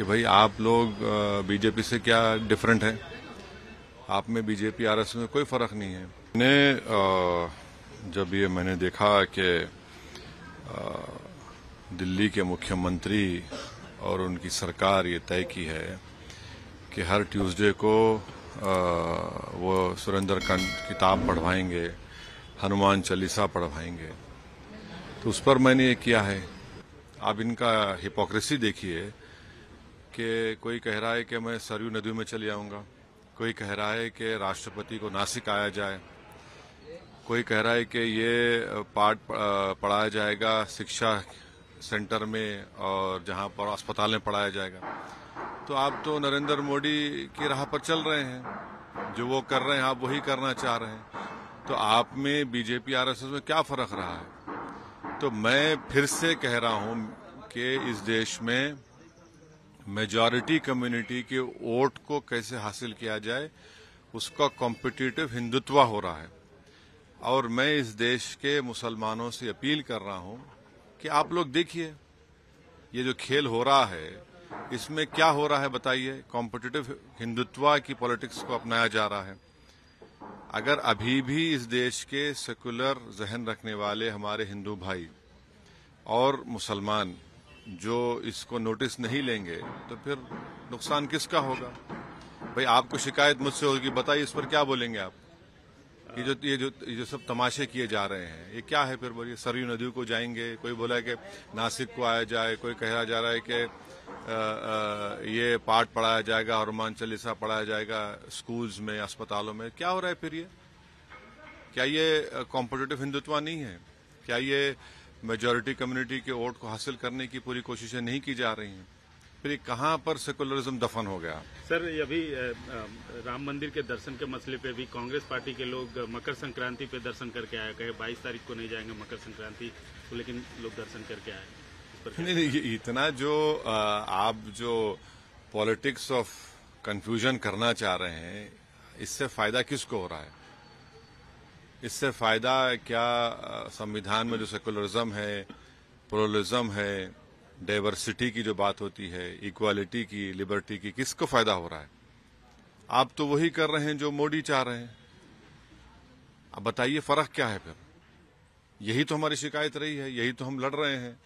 कि भाई आप लोग बीजेपी से क्या डिफरेंट है, आप में बीजेपी आरएसएस में कोई फर्क नहीं है। जब ये मैंने देखा कि दिल्ली के मुख्यमंत्री और उनकी सरकार ये तय की है कि हर ट्यूसडे को वो सुरेंद्रकांड किताब पढ़वाएंगे, हनुमान चालीसा पढ़वाएंगे, तो उस पर मैंने ये किया है। आप इनका हिपोक्रेसी देखिए कि कोई कह रहा है कि मैं सरयू नदी में चले आऊंगा, कोई कह रहा है कि राष्ट्रपति को नासिक आया जाए, कोई कह रहा है कि ये पाठ पढ़ाया जाएगा शिक्षा सेंटर में और जहां पर अस्पताल में पढ़ाया जाएगा। तो आप तो नरेंद्र मोदी की राह पर चल रहे हैं, जो वो कर रहे हैं आप वही करना चाह रहे हैं। तो आप में बीजेपी आरएसएस में क्या फर्क रहा है? तो मैं फिर से कह रहा हूं कि इस देश में मेजॉरिटी कम्युनिटी के वोट को कैसे हासिल किया जाए, उसका कॉम्पिटिटिव हिंदुत्व हो रहा है। और मैं इस देश के मुसलमानों से अपील कर रहा हूं कि आप लोग देखिए ये जो खेल हो रहा है इसमें क्या हो रहा है बताइए। कॉम्पिटिटिव हिंदुत्व की पॉलिटिक्स को अपनाया जा रहा है। अगर अभी भी इस देश के सेकुलर जहन रखने वाले हमारे हिंदू भाई और मुसलमान जो इसको नोटिस नहीं लेंगे तो फिर नुकसान किसका होगा? भाई आपको शिकायत मुझसे होगी, बताइए इस पर क्या बोलेंगे आप? ये जो सब तमाशे किए जा रहे हैं ये क्या है? फिर बोलिए सरयू नदी को जाएंगे, कोई बोला है कि नासिक को आया जाए, कोई कहा जा रहा है कि ये पाठ पढ़ाया जाएगा, हनुमान चालीसा पढ़ाया जाएगा स्कूल्स में, अस्पतालों में। क्या हो रहा है फिर ये? क्या ये कॉम्पिटिटिव हिंदुत्व नहीं है? क्या ये मेजॉरिटी कम्युनिटी के वोट को हासिल करने की पूरी कोशिशें नहीं की जा रही हैं? फिर कहां पर सेकुलरिज्म दफन हो गया? सर, अभी राम मंदिर के दर्शन के मसले पे भी कांग्रेस पार्टी के लोग मकर संक्रांति पे दर्शन करके आए, कहे 22 तारीख को नहीं जाएंगे मकर संक्रांति तो, लेकिन लोग दर्शन करके आए। नहीं, इतना जो आप जो पॉलिटिक्स ऑफ कंफ्यूजन करना चाह रहे हैं, इससे फायदा किसको हो रहा है? इससे फायदा क्या संविधान में जो सेकुलरिज्म है, प्लुरलिज्म है, डाइवर्सिटी की जो बात होती है, इक्वालिटी की, लिबर्टी की, किसको फायदा हो रहा है? आप तो वही कर रहे हैं जो मोदी चाह रहे हैं। अब बताइए फर्क क्या है फिर? यही तो हमारी शिकायत रही है, यही तो हम लड़ रहे हैं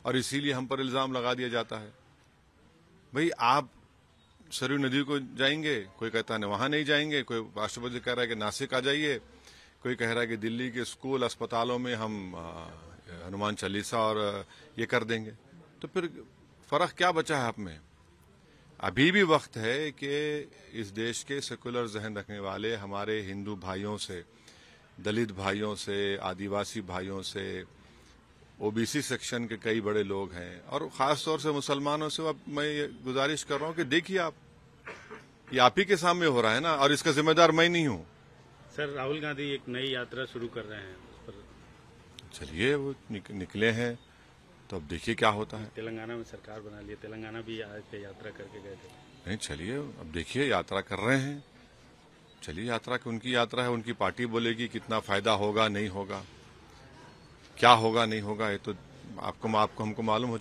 और इसीलिए हम पर इल्जाम लगा दिया जाता है। भाई आप सरयू नदी को जाएंगे, कोई कहता है वहां नहीं जाएंगे, कोई राष्ट्रपति कह रहा है कि नासिक आ जाइए, कोई कह रहा है कि दिल्ली के स्कूल अस्पतालों में हम हनुमान चालीसा और ये कर देंगे। तो फिर फर्क क्या बचा है आप में? अभी भी वक्त है कि इस देश के सेकुलर जहन रखने वाले हमारे हिंदू भाइयों से, दलित भाइयों से, आदिवासी भाइयों से, ओबीसी सेक्शन के कई बड़े लोग हैं और खास तौर से मुसलमानों से अब मैं ये गुजारिश कर रहा हूं कि देखिए आप, ये आप ही के सामने हो रहा है ना, और इसका जिम्मेदार मैं नहीं हूं। सर, राहुल गांधी एक नई यात्रा शुरू कर रहे हैं, उस पर चलिए वो निकले हैं तो अब देखिए क्या होता है। तेलंगाना में सरकार बना ली, तेलंगाना भी आज पे यात्रा करके गए थे। नहीं, चलिए अब देखिए, यात्रा कर रहे हैं, चलिए यात्रा की उनकी यात्रा है, उनकी पार्टी बोलेगी कितना फायदा होगा नहीं होगा, क्या होगा नहीं होगा, ये तो आपको हमको मालूम हो